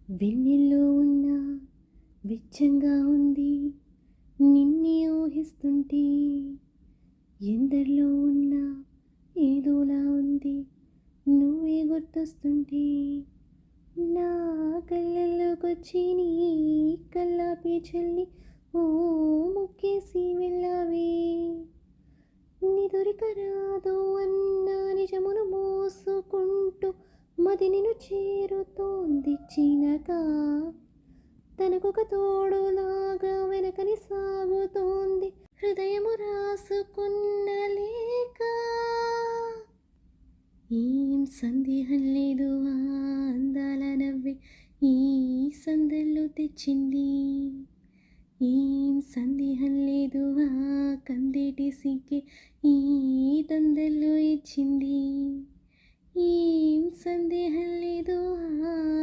వెన్నెల్లో ఉన్న వెచ్చంగా ఉంది నిన్నే ఊహిస్తుంటే ఎందరిలో ఉన్న ఏదోలా ఉంది నువ్వే గుర్తొస్తుంటే నా కళ్ళల్లోకొచ్చి నీ కల్లాపి చల్లి ఓ ముక్కేసి వెళ్ళావే నిదురికరాదు అన్న నిజమును మోసుకుంటూ మది నిన్ను చేరుతోంది చినక తనకొక తోడులాగా వెనకని సాగుతోంది హృదయము రాసుకున్న లేక ఏం సందేహం లేదు ఆ అందాల నవ్వే ఈ సందల్లో తెచ్చింది ఏం సందేహం లేదు ఆ కందేటి సిగ్గే ఈ తొందరలో ఇచ్చింది ఏం సందేహం లేదు ఆ